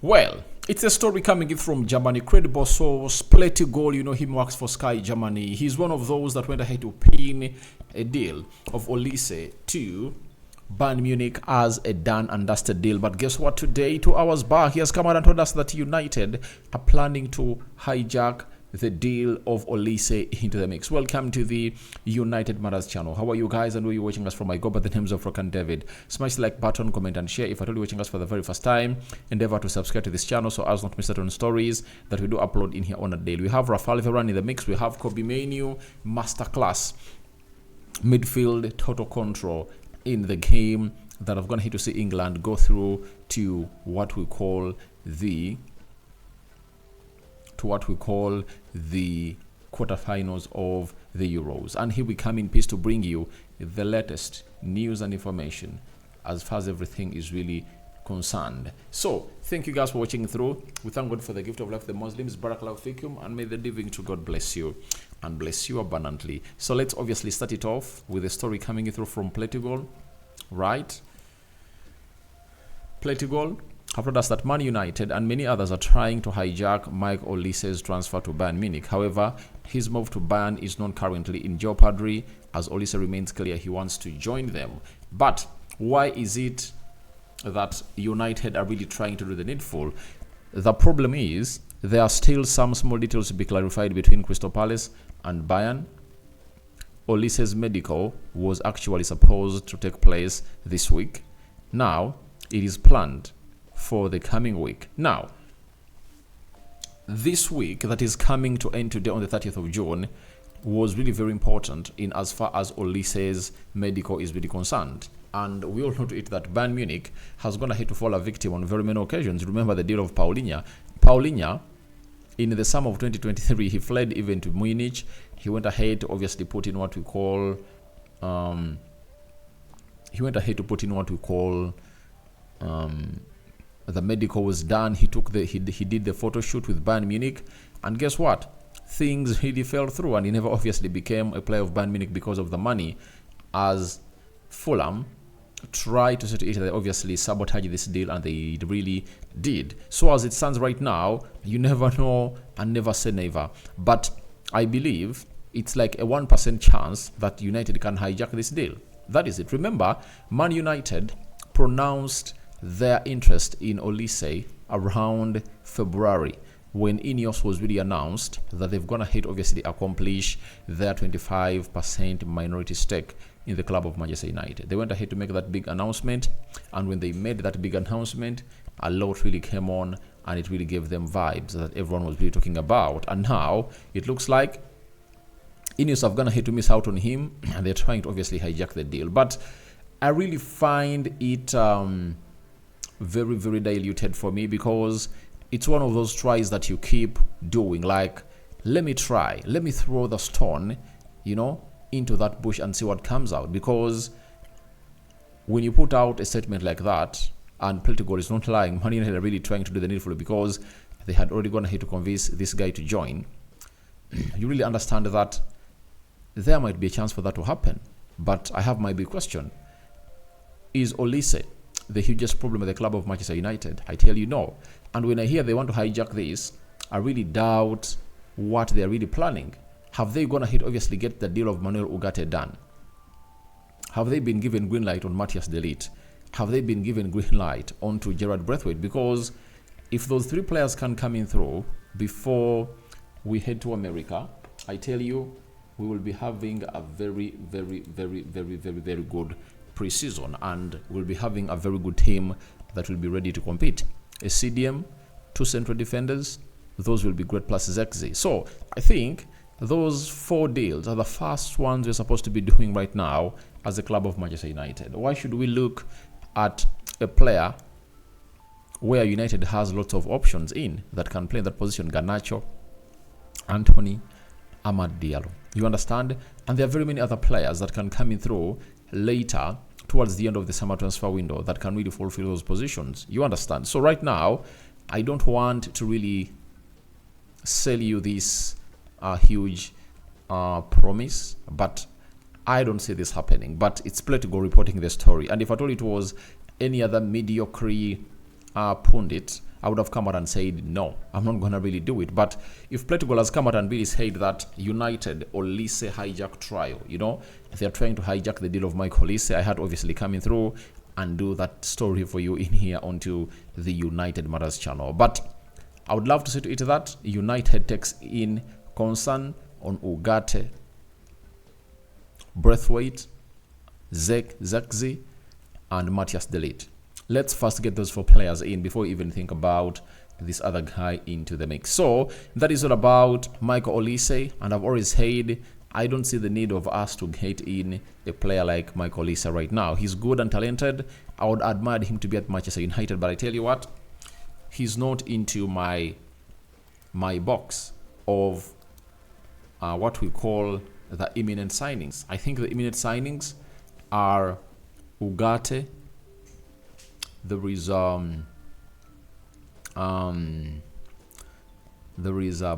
Well, it's a story coming in from Germany. Credible source, Plenty Goal, you know him, works for Sky Germany. He's one of those that went ahead to pin a deal of Olise to Bayern Munich as a done and dusted deal. But guess what? Today, 2 hours back, he has come out and told us that United are planning to hijack the deal of Olise into the mix. Welcome to the United Matters channel. How are you guys? And where you watching us from? I go by the names of Rock and David. Smash the like button, comment and share. If you're watching us for the very first time, endeavor to subscribe to this channel so as not to miss out on stories that we do upload in here on a daily. We have Varane in the mix. We have Kobbie, Mainoo, Masterclass, midfield, total control in the game that I'm going to hit to see England go through to what we call the quarterfinals of the Euros. And here we come in peace to bring you the latest news and information as far as everything is really concerned. So thank you guys for watching through. We thank God for the gift of life, the Muslims. Barakallahu fikum, and may the living to God bless you and bless you abundantly. So let's obviously start it off with a story coming in through from Plenty Goal, right? Plenty Goal have told us that Man United and many others are trying to hijack Mike Olise's transfer to Bayern Munich. However, his move to Bayern is not currently in jeopardy, as Olise remains clear he wants to join them. But why is it that United are really trying to do the needful? The problem is there are still some small details to be clarified between Crystal Palace and Bayern. Olise's medical was actually supposed to take place this week. Now, it is planned for the coming week. Now, this week that is coming to end today on the 30th of June was really very important in as far as Olise's medical is really concerned. And we all know to it that Bayern Munich has gone ahead to fall a victim on very many occasions. Remember the deal of Paulinho. Paulinho, in the summer of 2023, he fled even to Munich. He went ahead to obviously put in what we call the medical was done. He did the photo shoot with Bayern Munich, and guess what? Things really fell through, and he never obviously became a player of Bayern Munich because of the money, as Fulham tried to say to it, they obviously sabotage this deal, and they really did. So as it stands right now, you never know and never say never. But I believe it's like a 1% chance that United can hijack this deal. That is it. Remember, Man United pronounced their interest in Olise around February, when Ineos was really announced that they've gone ahead obviously accomplish their 25% minority stake in the club of Manchester United. They went ahead to make that big announcement, and when they made that big announcement, a lot really came on, and it really gave them vibes that everyone was really talking about. And now it looks like Ineos have gone ahead to miss out on him, and they're trying to obviously hijack the deal. But I really find it very, very diluted for me, because it's one of those tries that you keep doing. Like, let me try, let me throw the stone, into that bush and see what comes out. Because when you put out a statement like that, and Plenty Goal is not lying, Man United are really trying to do the needful, because they had already gone ahead to convince this guy to join. You really understand that there might be a chance for that to happen. But I have my big question. Is Olise the hugest problem with the club of Manchester United? I tell you no. And when I hear they want to hijack this, I really doubt what they're really planning. Have they gone ahead obviously get the deal of Manuel Ugarte done? Have they been given green light on Matthias de Ligt? Have they been given green light onto Gerard Braithwaite? Because if those three players can come in through before we head to America, I tell you, we will be having a very, very, very, very, very, very good pre-season, and we'll be having a very good team that will be ready to compete. A CDM, 2 central defenders, those will be great, plus Zexi. So I think those 4 deals are the first ones we're supposed to be doing right now as a club of Manchester United. Why should we look at a player where United has lots of options in that can play in that position? Garnacho, Anthony, Amad Diallo. You understand? And there are very many other players that can come in through later towards the end of the summer transfer window that can really fulfill those positions. You understand? So right now, I don't want to really sell you this huge promise, but I don't see this happening. But it's Plenty Goal reporting the story. And if I told it was any other mediocre pundit, I would have come out and said, no, I'm not going to really do it. But if Portugal has come out and really said that United Olise hijack trial, they're trying to hijack the deal of Michael Olise, I had obviously coming through and do that story for you in here onto the United Matters channel. But I would love to see to it that United takes in concern on Ugarte, Braithwaite, Zexi, and Matthias de Ligt. Let's first get those 4 players in before we even think about this other guy into the mix. So that is all about Michael Olise, and I've always said I don't see the need of us to get in a player like Michael Olise right now. He's good and talented. I would admire him to be at Manchester United, but I tell you what, he's not into my box of what we call the imminent signings. I think the imminent signings are Ugarte. There is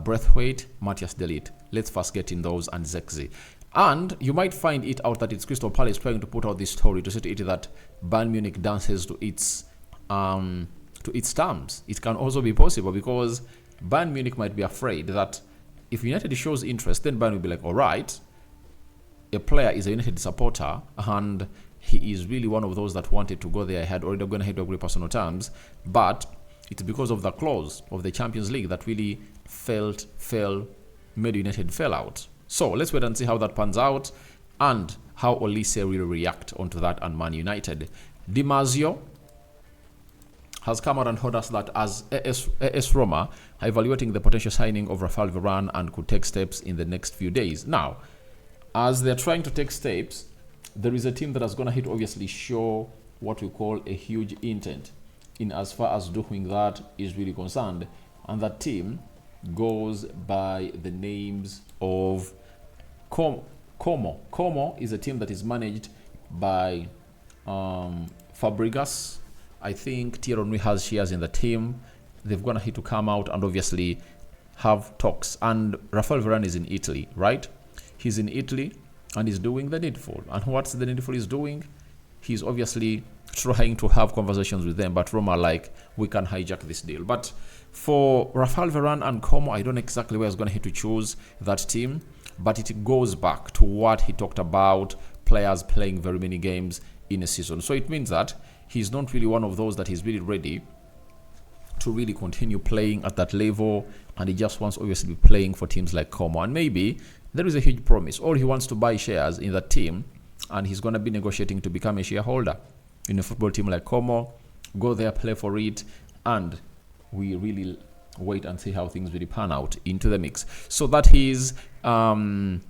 Braithwaite, Matthias de Ligt. Let's first get in those, and Zexi. And you might find it out that it's Crystal Palace trying to put out this story to say to it that Bayern Munich dances to its terms. It can also be possible because Bayern Munich might be afraid that if United shows interest, then Bayern will be like, all right, a player is a United supporter and he is really one of those that wanted to go there. I had already gone ahead to agree personal terms, but it's because of the clause of the Champions League that really made United fell out. So let's wait and see how that pans out and how Olise will react onto that and Man United. Di Marzio has come out and told us that as AS Roma are evaluating the potential signing of Rafael Varane and could take steps in the next few days. Now, as they're trying to take steps, there is a team that is going to hit obviously show what we call a huge intent in as far as doing that is really concerned, and that team goes by the names of Como. Como is a team that is managed by Fabregas. I think Thierry Henry has shares in the team. They've gone ahead to come out and obviously have talks. And Rafael Varane is in Italy, right? He's in Italy and he's doing the needful. And what's the needful he's doing? He's obviously trying to have conversations with them, but Roma are like, we can hijack this deal. But for Rafael Varane and Como, I don't know exactly where he's going to have to choose that team, but it goes back to what he talked about, players playing very many games in a season. So it means that he's not really one of those that is really ready to really continue playing at that level, and he just wants obviously to be playing for teams like Como. And maybe there is a huge promise, or he wants to buy shares in that team, and he's going to be negotiating to become a shareholder in a football team like Como, go there, play for it, and we really wait and see how things really pan out into the mix. So that is the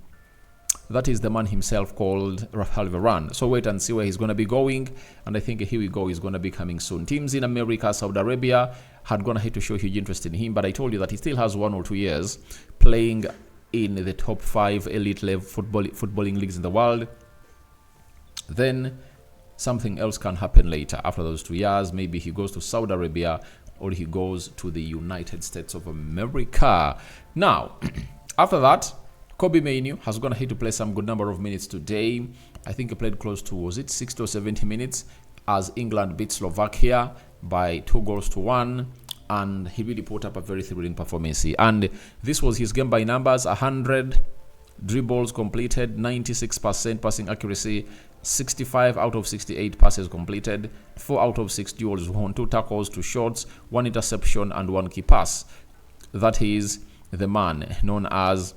man himself called Rafael Varane. So wait and see where he's going to be going, and I think here we go, he's going to be coming soon. Teams in America, Saudi Arabia had gone ahead to show huge interest in him, but I told you that he still has 1 or 2 years playing in the top 5 elite level footballing leagues in the world. Then something else can happen later after those 2 years. Maybe he goes to Saudi Arabia or he goes to the United States of America. Now, after that, Kobbie Mainoo has gone ahead to play some good number of minutes today. I think he played close to, was it 60 or 70 minutes as England beat Slovakia by 2-1. And he really put up a very thrilling performance. And this was his game by numbers: 100 dribbles completed, 96% passing accuracy, 65 out of 68 passes completed, 4 out of 6 duels won, 2 tackles, 2 shots, 1 interception, and 1 key pass. That is the man known as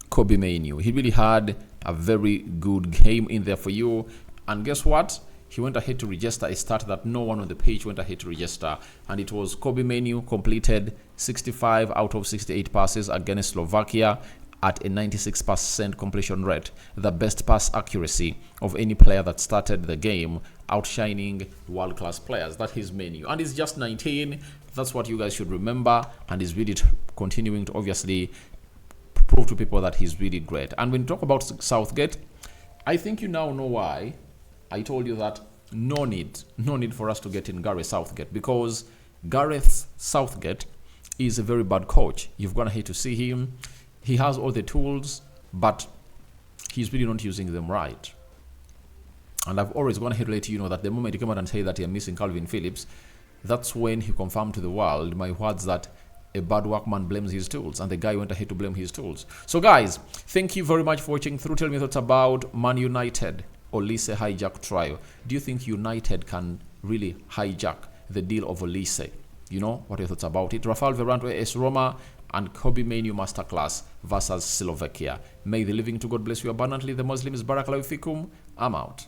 Kobbie Mainoo. He really had a very good game in there for you. And guess what? He went ahead to register a stat that no one on the page went ahead to register. And it was Kobbie Mainoo completed 65 out of 68 passes against Slovakia at a 96% completion rate. The best pass accuracy of any player that started the game, outshining world-class players. That is Mainoo. And he's just 19. That's what you guys should remember. And he's really continuing to obviously prove to people that he's really great. And when you talk about Southgate, I think you now know why I told you that no need for us to get in Gareth Southgate, because Gareth Southgate is a very bad coach. You've gone ahead to see him. He has all the tools, but he's really not using them right. And I've always gone ahead to let you know that the moment you come out and say that you're missing Calvin Phillips, That's when he confirmed to the world my words that a bad workman blames his tools, and the guy went ahead to blame his tools. So guys, thank you very much for watching through. Tell me your thoughts about Man United Olise hijack trial. Do you think United can really hijack the deal of Olise? You know, what are your thoughts about it? Rafael Varane to AS Roma and Kobbie Mainoo Masterclass versus Slovakia. May the living to God bless you abundantly. The Muslims, Barakallahu Fikum. I'm out.